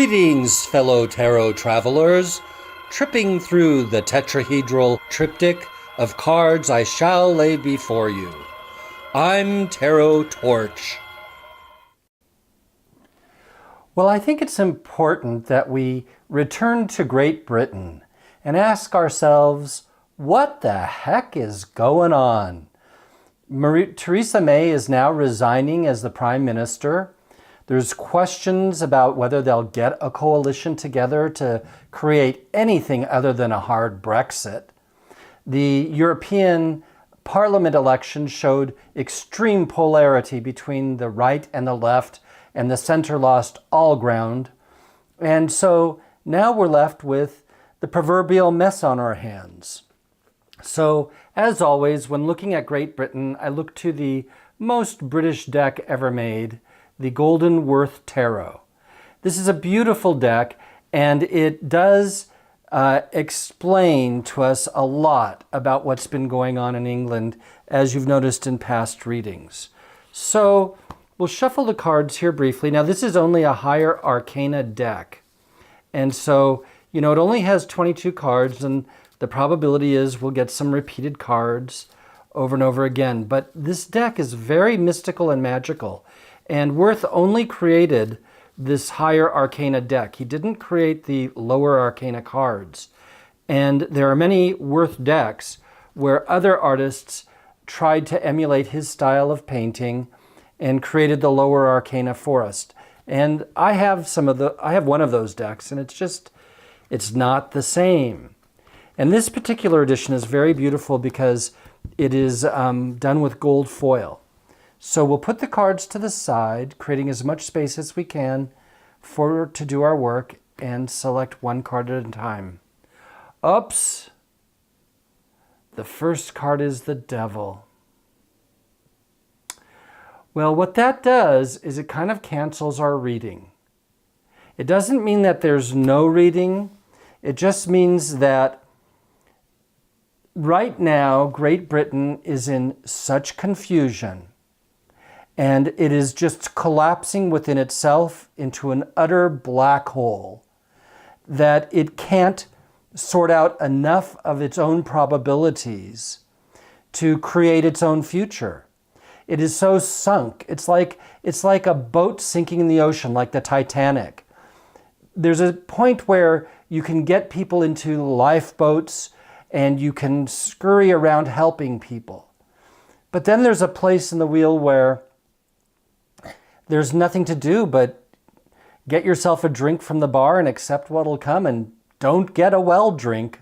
Greetings, fellow tarot travelers, tripping through the tetrahedral triptych of cards I shall lay before you. I'm Tarot Torch. Well, I think it's important that we return to Great Britain and ask ourselves, what the heck is going on? Theresa May is now resigning as the Prime Minister. There's questions about whether they'll get a coalition together to create anything other than a hard Brexit. The European Parliament election showed extreme polarity between the right and the left, and the center lost all ground. And so now we're left with the proverbial mess on our hands. So, as always, when looking at Great Britain, I look to the most British deck ever made, the Golden Worth Tarot. This is a beautiful deck, and it does explain to us a lot about what's been going on in England, as you've noticed in past readings. So we'll shuffle the cards here briefly. Now, this is only a higher arcana deck, and so, it only has 22 cards, and the probability is we'll get some repeated cards over and over again. But this deck is very mystical and magical. And Worth only created this higher arcana deck. He didn't create the lower arcana cards. And there are many Worth decks where other artists tried to emulate his style of painting and created the lower arcana for us. And I have one of those decks, and it's not the same. And this particular edition is very beautiful because it is done with gold foil. So we'll put the cards to the side, creating as much space as we can to do our work, and select one card at a time. Oops! The first card is the Devil. Well, what that does is it kind of cancels our reading. It doesn't mean that there's no reading. It just means that right now, Great Britain is in such confusion, and it is just collapsing within itself into an utter black hole, that it can't sort out enough of its own probabilities to create its own future. It is so sunk. It's like a boat sinking in the ocean, like the Titanic. There's a point where you can get people into lifeboats and you can scurry around helping people. But then there's a place in the wheel where there's nothing to do but get yourself a drink from the bar and accept what'll come, and don't get a well drink.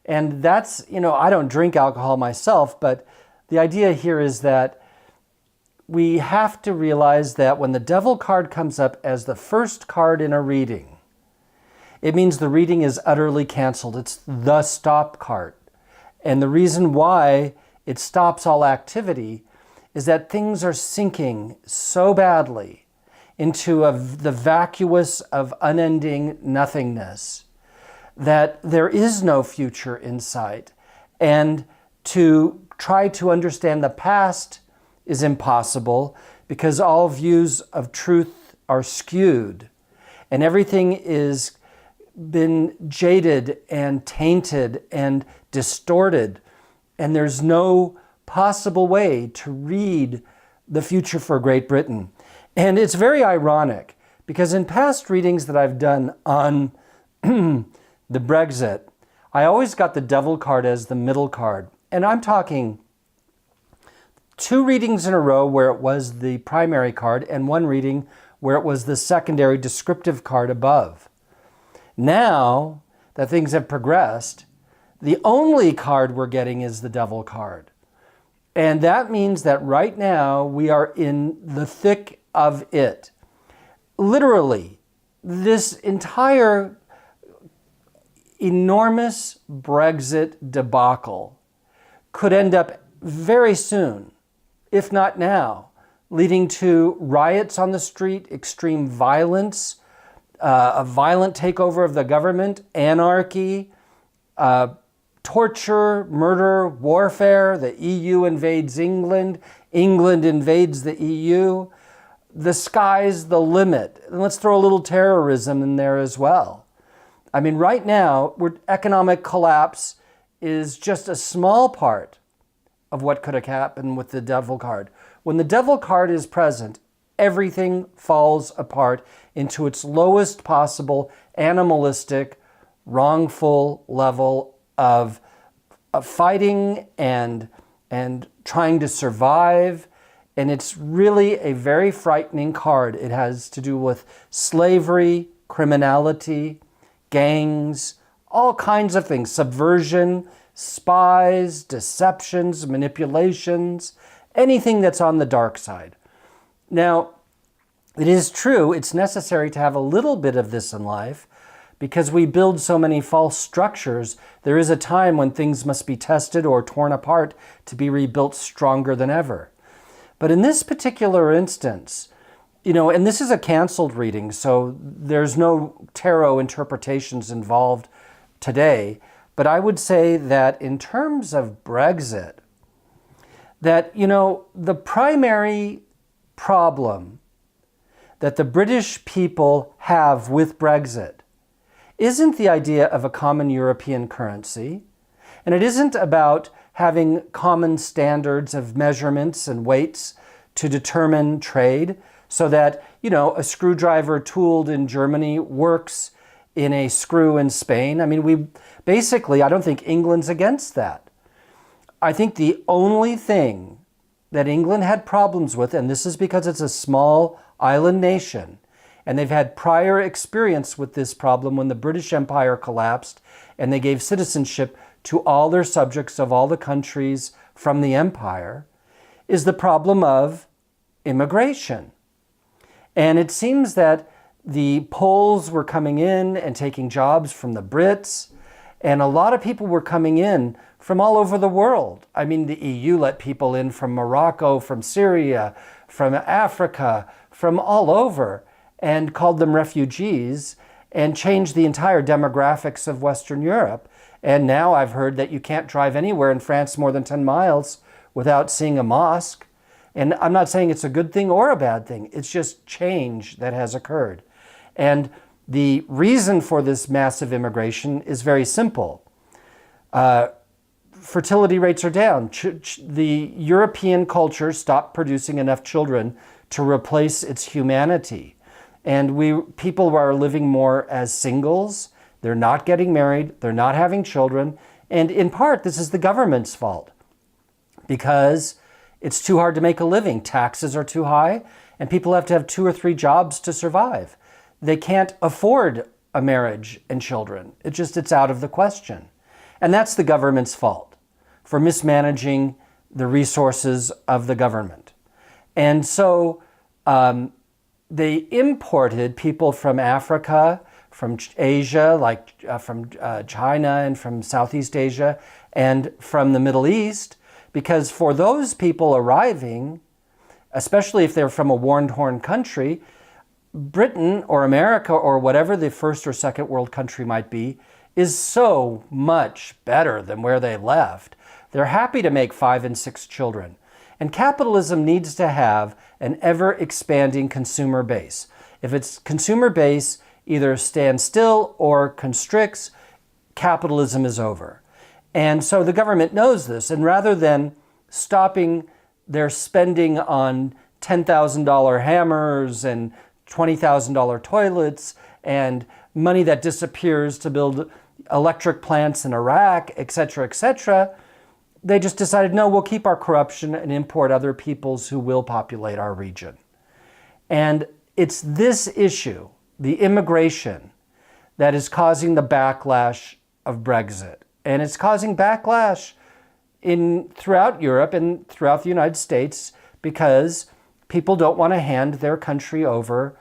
And that's, I don't drink alcohol myself, but the idea here is that we have to realize that when the Devil card comes up as the first card in a reading, it means the reading is utterly canceled. It's the stop card. And the reason why it stops all activity is that things are sinking so badly into the vacuous of unending nothingness that there is no future in sight. And to try to understand the past is impossible because all views of truth are skewed, and everything is been jaded and tainted and distorted, and there's no possible way to read the future for Great Britain. And it's very ironic because in past readings that I've done on the Brexit, I always got the Devil card as the middle card. And I'm talking 2 readings in a row where it was the primary card and 1 reading where it was the secondary descriptive card above. Now that things have progressed, the only card we're getting is the Devil card. And that means that right now we are in the thick of it. Literally, this entire enormous Brexit debacle could end up very soon, if not now, leading to riots on the street, extreme violence, a violent takeover of the government, anarchy, torture, murder, warfare. The EU invades England. England invades the EU. the sky's the limit. And let's throw a little terrorism in there as well. I mean, right now, economic collapse is just a small part of what could have happened with the devil card. When the devil card is present, everything falls apart into its lowest possible animalistic, wrongful level of fighting and trying to survive. And it's really a very frightening card. It has to do with slavery, criminality, gangs, all kinds of things, subversion, spies, deceptions, manipulations, anything that's on the dark side. Now, it is true, it's necessary to have a little bit of this in life because we build so many false structures. There is a time when things must be tested or torn apart to be rebuilt stronger than ever. But in this particular instance, and this is a canceled reading, so there's no tarot interpretations involved today. But I would say that in terms of Brexit, that, the primary problem that the British people have with Brexit isn't the idea of a common European currency, and it isn't about having common standards of measurements and weights to determine trade so that, a screwdriver tooled in Germany works in a screw in Spain. I mean, I don't think England's against that. I think the only thing that England had problems with, and this is because it's a small island nation, and they've had prior experience with this problem when the British Empire collapsed and they gave citizenship to all their subjects of all the countries from the empire, is the problem of immigration. And it seems that the Poles were coming in and taking jobs from the Brits, and a lot of people were coming in from all over the world. I mean, the EU let people in from Morocco, from Syria, from Africa, from all over, and called them refugees, and changed the entire demographics of Western Europe. And now I've heard that you can't drive anywhere in France more than 10 miles without seeing a mosque. And I'm not saying it's a good thing or a bad thing. It's just change that has occurred. And the reason for this massive immigration is very simple. Fertility rates are down. The European culture stopped producing enough children to replace its humanity. And people are living more as singles. They're not getting married. They're not having children. And in part, this is the government's fault because it's too hard to make a living. Taxes are too high, and people have to have 2 or 3 jobs to survive. They can't afford a marriage and children. It's out of the question. And that's the government's fault for mismanaging the resources of the government. And so they imported people from Africa, from Asia, from China and from Southeast Asia, and from the Middle East, because for those people arriving, especially if they're from a war-torn country, Britain or America or whatever the first or second world country might be is so much better than where they left. They're happy to make 5 and 6 children. And capitalism needs to have an ever-expanding consumer base. If its consumer base either stands still or constricts, capitalism is over. And so the government knows this, and rather than stopping their spending on $10,000 hammers and $20,000 toilets and money that disappears to build electric plants in Iraq, etc., they just decided, no, we'll keep our corruption and import other peoples who will populate our region. And it's this issue, the immigration, that is causing the backlash of Brexit. And it's causing backlash throughout Europe and throughout the United States because people don't want to hand their country over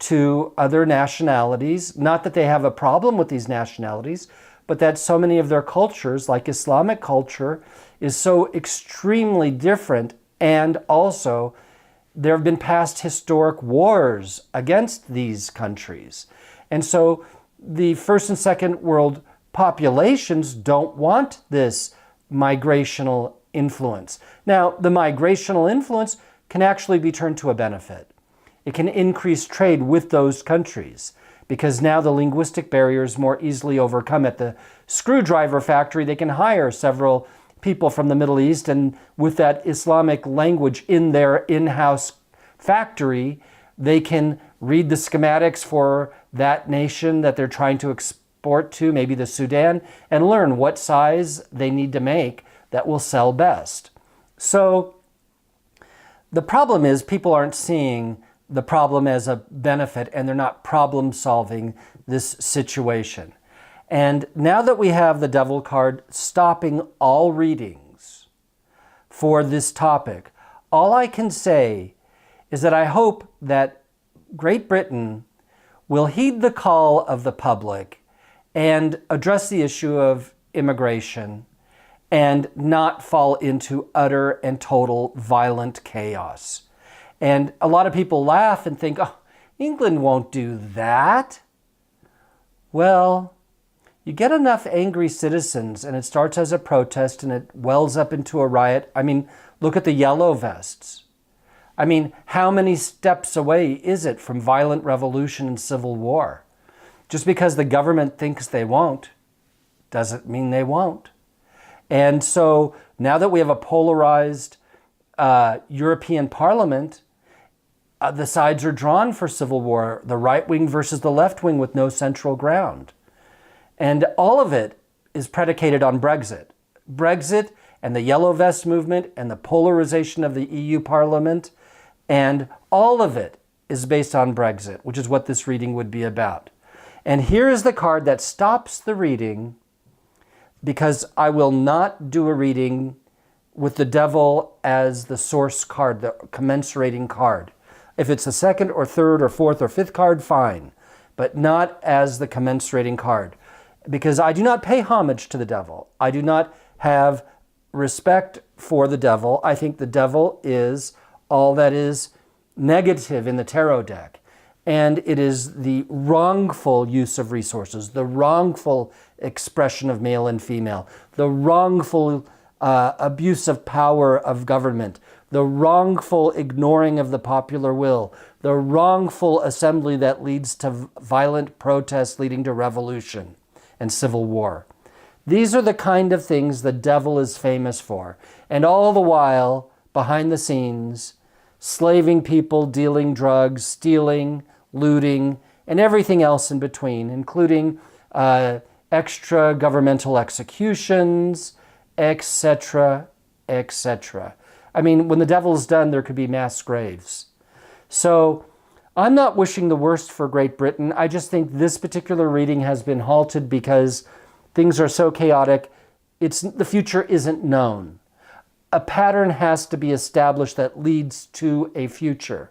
to other nationalities. Not that they have a problem with these nationalities, but that so many of their cultures, like Islamic culture, is so extremely different. And also, there have been past historic wars against these countries. And so the first and second world populations don't want this migrational influence. Now, the migrational influence can actually be turned to a benefit. it can increase trade with those countries because now the linguistic barrier is more easily overcome. At the screwdriver factory, they can hire several people from the Middle East, and with that Islamic language in their in-house factory, they can read the schematics for that nation that they're trying to export to, maybe the Sudan, and learn what size they need to make that will sell best. So the problem is people aren't seeing the problem as a benefit, and they're not problem solving this situation. And now that we have the devil card stopping all readings for this topic, all I can say is that I hope that Great Britain will heed the call of the public and address the issue of immigration and not fall into utter and total violent chaos. And a lot of people laugh and think, oh, England won't do that. Well, you get enough angry citizens and it starts as a protest and it wells up into a riot. I mean, look at the yellow vests. I mean, how many steps away is it from violent revolution and civil war? Just because the government thinks they won't, doesn't mean they won't. And so now that we have a polarized European Parliament, the sides are drawn for civil war, the right wing versus the left wing with no central ground. And all of it is predicated on Brexit. Brexit and the Yellow Vest movement and the polarization of the EU Parliament, and all of it is based on Brexit, which is what this reading would be about. And here is the card that stops the reading, because I will not do a reading with the devil as the source card, the commensurating card. If it's the second or third or fourth or fifth card, fine, but not as the commensurating card, because I do not pay homage to the devil. I do not have respect for the devil. I think the devil is all that is negative in the tarot deck. And it is the wrongful use of resources, the wrongful expression of male and female, the wrongful abuse of power of government, the wrongful ignoring of the popular will, the wrongful assembly that leads to violent protests leading to revolution and civil war. These are the kind of things the devil is famous for. And all the while, behind the scenes, slaving people, dealing drugs, stealing, looting, and everything else in between, including extra governmental executions, etc., etc. I mean, when the devil's done, there could be mass graves. So I'm not wishing the worst for Great Britain. I just think this particular reading has been halted because things are so chaotic. The future isn't known. A pattern has to be established that leads to a future.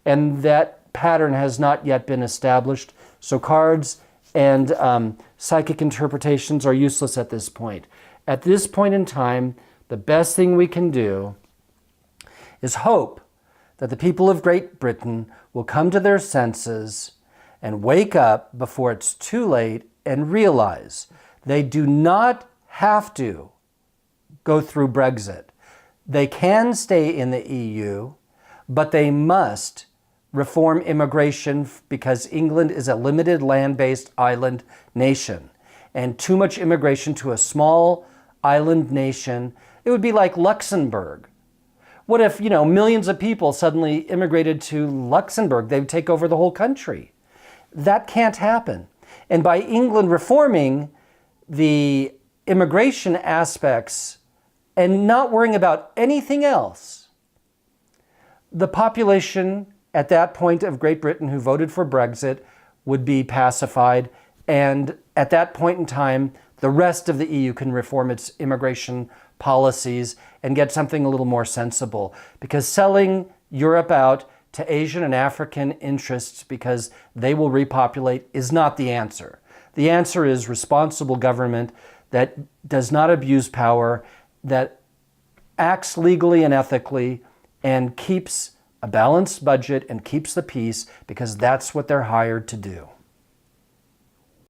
And that pattern has not yet been established. So cards and psychic interpretations are useless at this point. At this point in time, the best thing we can do is hope that the people of Great Britain will come to their senses and wake up before it's too late and realize they do not have to go through Brexit. They can stay in the EU, but they must reform immigration because England is a limited land-based island nation. And too much immigration to a small island nation, it would be like Luxembourg. What if, millions of people suddenly immigrated to Luxembourg? They would take over the whole country. That can't happen. And by England reforming the immigration aspects and not worrying about anything else, the population at that point of Great Britain who voted for Brexit would be pacified. And at that point in time, the rest of the EU can reform its immigration policies and get something a little more sensible. Because selling Europe out to Asian and African interests because they will repopulate is not the answer. The answer is responsible government that does not abuse power, that acts legally and ethically, and keeps a balanced budget and keeps the peace, because that's what they're hired to do.